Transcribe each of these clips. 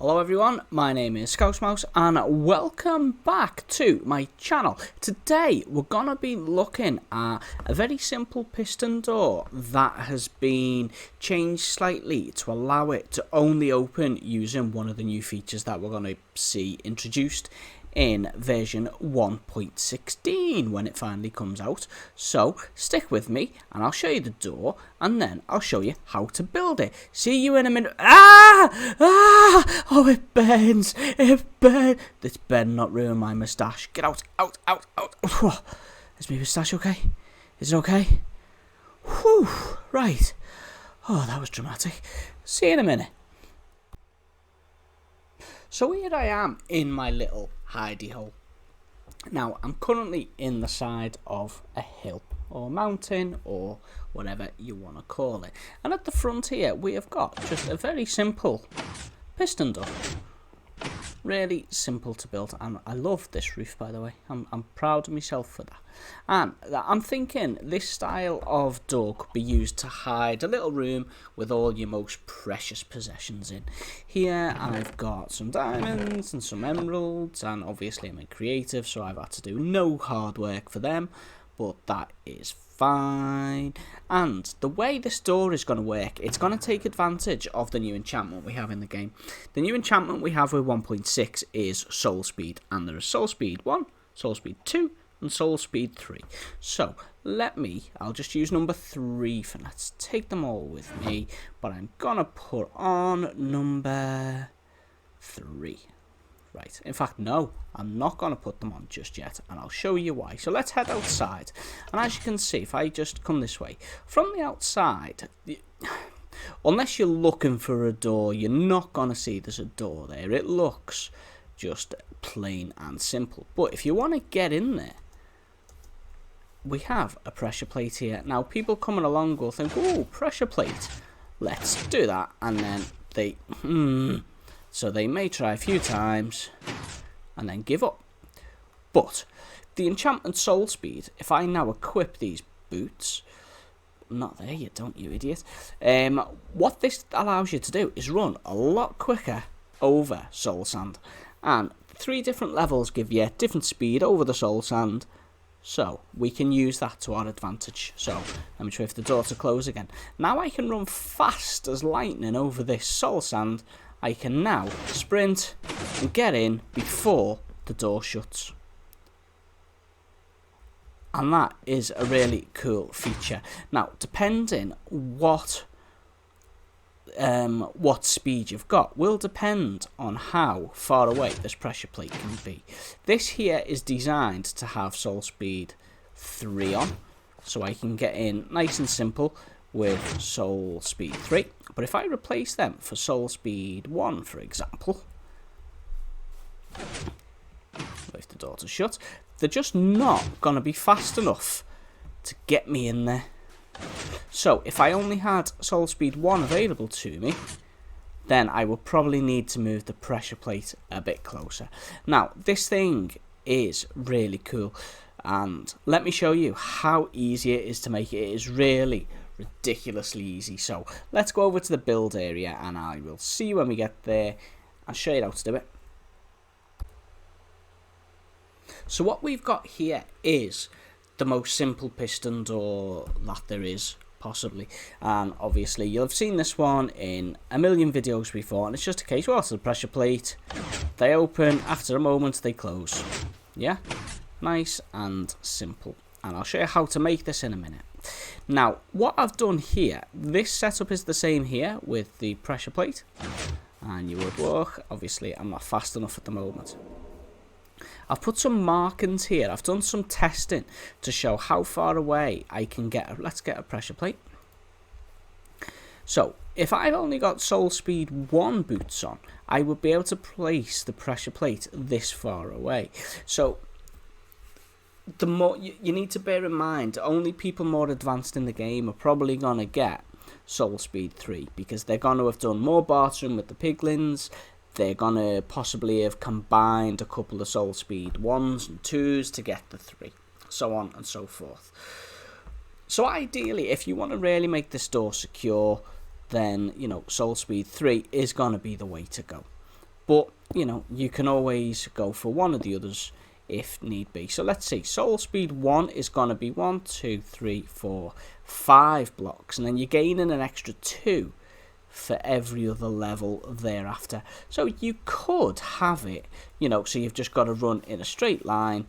Hello everyone, my name is Scousmouse and welcome back to my channel. Today we're going to be looking at a very simple piston door that has been changed slightly to allow it to only open using one of the new features that we're going to see introduced in version 1.16 when it finally comes out. So stick with me and I'll show you the door and then I'll show you how to build it. See you in a minute. Oh, it burns, This better not ruin my moustache. Get out. Is my moustache okay? Is it okay? Whew, right. Oh, that was dramatic. See you in a minute. So here I am in my little hidey hole. Now I'm currently in the side of a hill or mountain or whatever you want to call it, and at the front here we have got just a very simple piston door. Really simple to build, and I love this roof, by the way. I'm proud of myself for that. And I'm thinking this style of door could be used to hide a little room with all your most precious possessions in. Here I've got some diamonds and some emeralds, and obviously I'm a creative, so I've had to do no hard work for them, but that is fine. And the way this door is going to work, it's going to take advantage of the new enchantment we have in the game. The new enchantment we have with 1.6 is Soul Speed, and there is Soul Speed 1, Soul Speed 2 and Soul Speed 3. So I'll just use number 3 for let's take them all with me, but I'm going to put on number 3. Right, in fact, no, I'm not going to put them on just yet, and I'll show you why. So let's head outside, and as you can see, if I just come this way, from the outside, unless you're looking for a door, you're not going to see there's a door there. It looks just plain and simple. But if you want to get in there, we have a pressure plate here. Now, people coming along will think, oh, pressure plate, let's do that, and then they, so they may try a few times and then give up. But the enchantment Soul Speed, if I now equip these boots, not there you don't, you idiot. What this allows you to do is run a lot quicker over soul sand. And 3 different levels give you different speed over the soul sand. So we can use that to our advantage. So let me try for the door to close again. Now I can run fast as lightning over this soul sand. I can now sprint and get in before the door shuts. And that is a really cool feature. Now, depending what speed you've got will depend on how far away this pressure plate can be. This here is designed to have Soul Speed 3 on, so I can get in nice and simple with Soul Speed 3. But if I replace them for Soul Speed 1, for example, if the doors are shut, they're just not going to be fast enough to get me in there. So if I only had Soul Speed 1 available to me, then I would probably need to move the pressure plate a bit closer. Now, this thing is really cool, and let me show you how easy it is to make it. It is really ridiculously easy. So let's go over to the build area and I will see you when we get there. I'll show you how to do it. So what we've got here is the most simple piston door that there is, possibly, and obviously you'll have seen this one in a million videos before, and it's just a case, well, it's the pressure plate, they open, after a moment they close. Yeah, nice and simple, and I'll show you how to make this in a minute. Now, what I've done here, this setup is the same here with the pressure plate, and you would walk. Obviously, I'm not fast enough at the moment. I've put some markings here. I've done some testing to show how far away I can get. Let's get a pressure plate. So, if I've only got Soul Speed 1 boots on, I would be able to place the pressure plate this far away. So, the more you need to bear in mind, only people more advanced in the game are probably going to get Soul Speed 3 because they're going to have done more bartering with the piglins. They're going to possibly have combined a couple of Soul Speed 1s and 2s to get the 3, so on and so forth. So ideally, if you want to really make this door secure, then, you know, Soul Speed 3 is going to be the way to go. but you know, you can always go for one of the others if need be. So let's see, soul speed 1 is going to be 1, 2, 3, 4, 5 blocks, and then you're gaining an extra 2 for every other level thereafter. So you could have it, you know, so you've just got to run in a straight line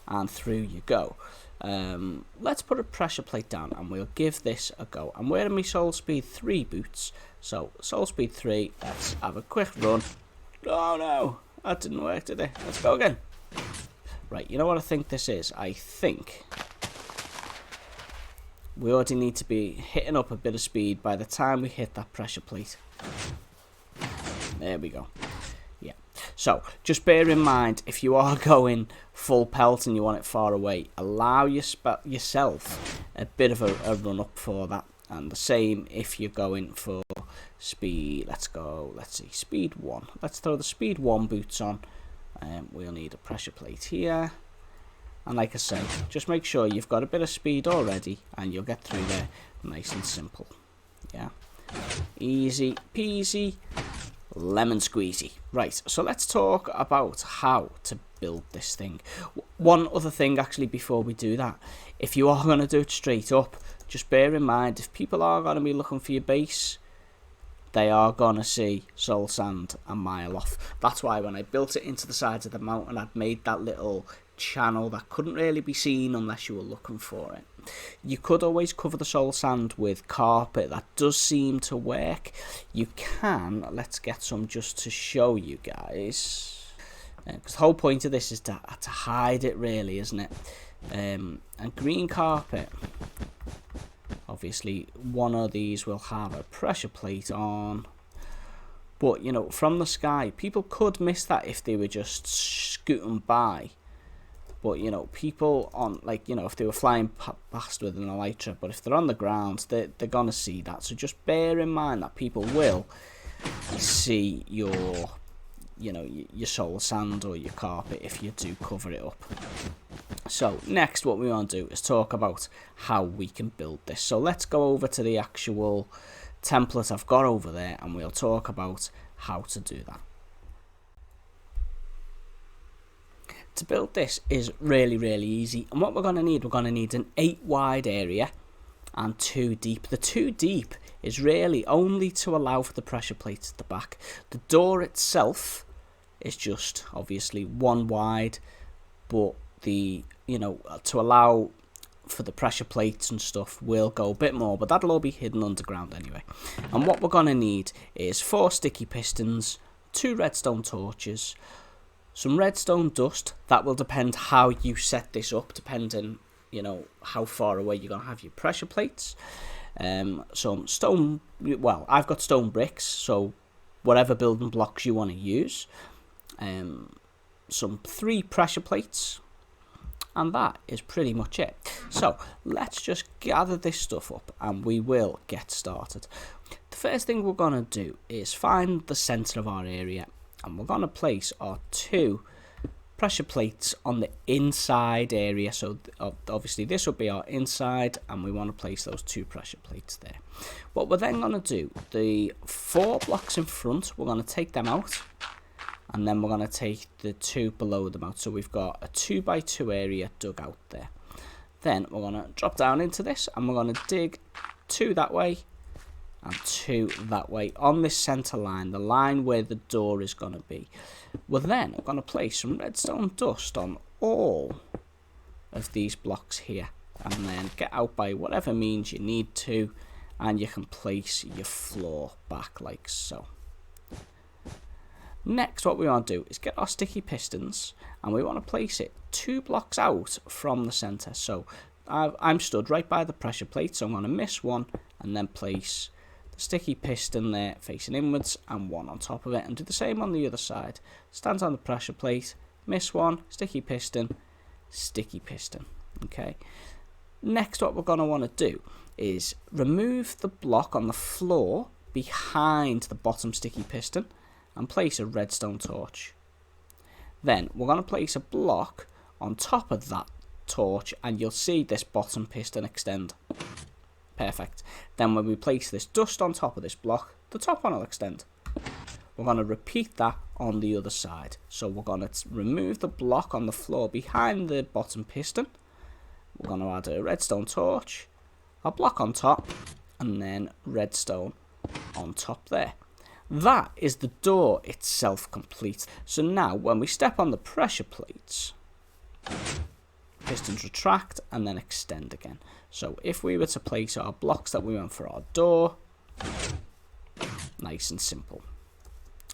and through you go. Let's put a pressure plate down and we'll give this a go. I'm wearing my soul speed 3 boots, so soul speed 3, let's have a quick run. Oh no, that didn't work, did it? Let's go again. Right, you know what I think this is? I think we already need to be hitting up a bit of speed by the time we hit that pressure plate. There we go. Yeah. So, just bear in mind, if you are going full pelt and you want it far away, allow yourself a bit of a run up for that. And the same if you're going for speed. Let's see, speed 1. Let's throw the speed 1 boots on. We'll need a pressure plate here. And like I say, just make sure you've got a bit of speed already and you'll get through there nice and simple. Yeah, easy peasy, lemon squeezy. Right, so let's talk about how to build this thing. One other thing actually before we do that, if you are going to do it straight up, just bear in mind, if people are going to be looking for your base, they are going to see soul sand a mile off. That's why when I built it into the sides of the mountain, I'd made that little channel that couldn't really be seen unless you were looking for it. You could always cover the soul sand with carpet. That does seem to work. You can, let's get some just to show you guys, because the whole point of this is to hide it really, isn't it? And green carpet, obviously one of these will have a pressure plate on, but you know, from the sky people could miss that if they were just scooting by. But, you know, people on, like, you know, if they were flying past with an elytra, but if they're on the ground, they're going to see that. So just bear in mind that people will see your, you know, your soul sand or your carpet if you do cover it up. So next what we want to do is talk about how we can build this. So let's go over to the actual template I've got over there and we'll talk about how to do that. To build this is really easy, and what we're going to need an 8 wide area and 2 deep. The 2 deep is really only to allow for the pressure plates at the back. The door itself is just obviously 1 wide, but the, you know, to allow for the pressure plates and stuff will go a bit more, but that'll all be hidden underground anyway. And what we're going to need is 4 sticky pistons, 2 redstone torches, some redstone dust. That will depend how you set this up, depending, you know, how far away you're going to have your pressure plates. Some stone, well, I've got stone bricks, so whatever building blocks you want to use. Some 3 pressure plates, and that is pretty much it. So let's just gather this stuff up and we will get started. The first thing we're going to do is find the center of our area, and we're going to place our 2 pressure plates on the inside area. So obviously this will be our inside, and we want to place those 2 pressure plates there. What we're then going to do, the 4 blocks in front, we're going to take them out, and then we're going to take the 2 below them out. So we've got a 2x2 area dug out there. Then we're going to drop down into this, and we're going to dig 2 that way and 2 that way on this center line, the line where the door is going to be. We're then going to place some redstone dust on all of these blocks here, and then get out by whatever means you need to, and you can place your floor back like so. Next, what we want to do is get our sticky pistons, and we want to place it 2 blocks out from the center. So I'm stood right by the pressure plate, so I'm going to miss one and then place the sticky piston there facing inwards and 1 on top of it, and do the same on the other side. Stands on the pressure plate, miss one, sticky piston, sticky piston. Okay. Next, what we're going to want to do is remove the block on the floor behind the bottom sticky piston and place a redstone torch. Then we're going to place a block on top of that torch, and you'll see this bottom piston extend. Perfect. Then when we place this dust on top of this block, the top one will extend. we're going to repeat that on the other side. So we're going to remove the block on the floor behind the bottom piston. We're going to add a redstone torch, a block on top, and then redstone on top there. That is the door itself complete. So now when we step on the pressure plates, pistons retract and then extend again. So if we were to place our blocks that we want for our door, nice and simple.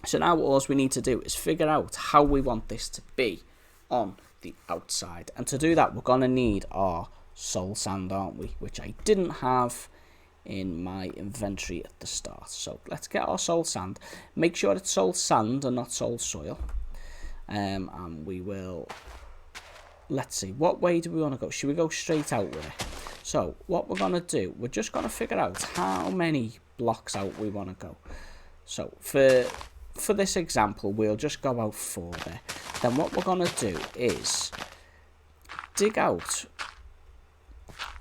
So now all we need to do is figure out how we want this to be on the outside. And to do that, we're going to need our soul sand, aren't we? Which I didn't have in my inventory at the start. So let's get our soul sand. Make sure it's soul sand and not soul soil. And we will... Let's see, what way do we want to go? Should we go straight out with it? So what we're going to do, we're just going to figure out how many blocks out we want to go. So for this example, we'll just go out 4 there. Then what we're going to do is dig out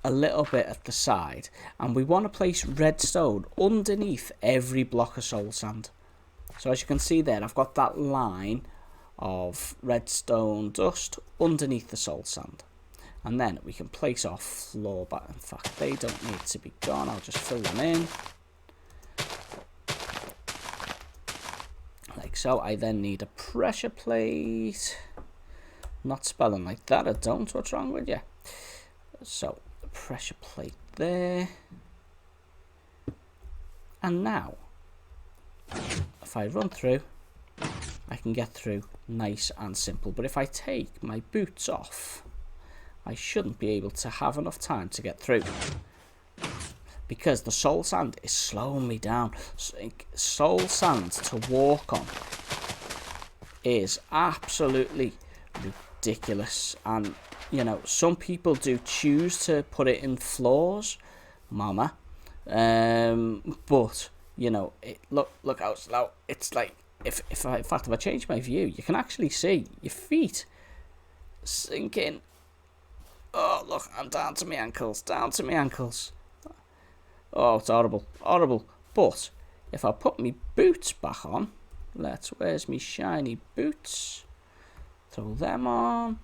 a little bit at the side, and we want to place redstone underneath every block of soul sand. So as you can see there, I've got that line of redstone dust underneath the soul sand, and then we can place our floor back. In fact, they don't need to be gone, I'll just fill them in like so. I then need a pressure plate, not spelling like that, I don't, what's wrong with you? So the pressure plate there, and now if I run through, I can get through nice and simple. But if I take my boots off, I shouldn't be able to have enough time to get through, because the soul sand is slowing me down. Soul sand to walk on is absolutely ridiculous, and you know, some people do choose to put it in floors, mama, but you know, look how slow. It's like, in fact, if I change my view, you can actually see your feet sinking. Oh, look, I'm down to my ankles, Oh, it's horrible, horrible. But if I put my boots back on, where's my shiny boots? Throw them on.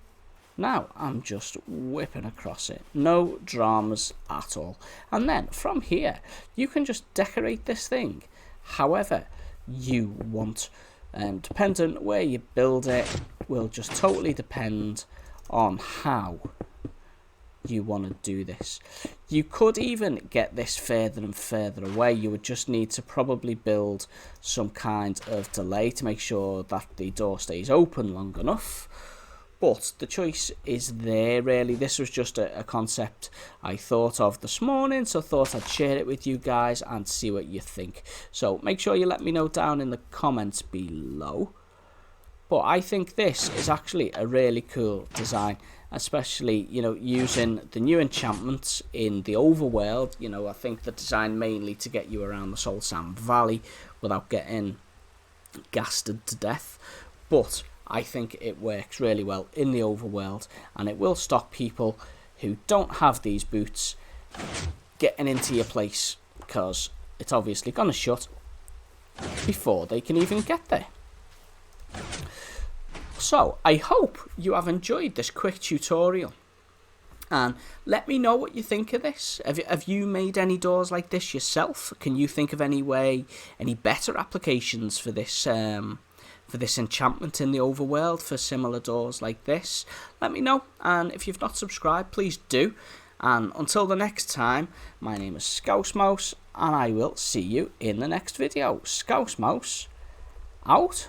Now I'm just whipping across it. No dramas at all. And then from here, you can just decorate this thing however you want. Depending where you build it will just totally depend on how you want to do this. You could even get this further and further away. You would just need to probably build some kind of delay to make sure that the door stays open long enough. But the choice is there, really. This was just a concept I thought of this morning, so I thought I'd share it with you guys and see what you think. So make sure you let me know down in the comments below. But I think this is actually a really cool design, especially, you know, using the new enchantments in the overworld. You know, I think the design mainly to get you around the Soul Sand Valley without getting gasted to death. But I think it works really well in the overworld, and it will stop people who don't have these boots getting into your place, because it's obviously going to shut before they can even get there. So I hope you have enjoyed this quick tutorial, and let me know what you think of this. Have you made any doors like this yourself? Can you think of any better applications for this enchantment in the overworld, for similar doors like this? Let me know, and if you've not subscribed, please do. And until the next time, my name is Scouse Mouse, and I will see you in the next video. Scouse Mouse out.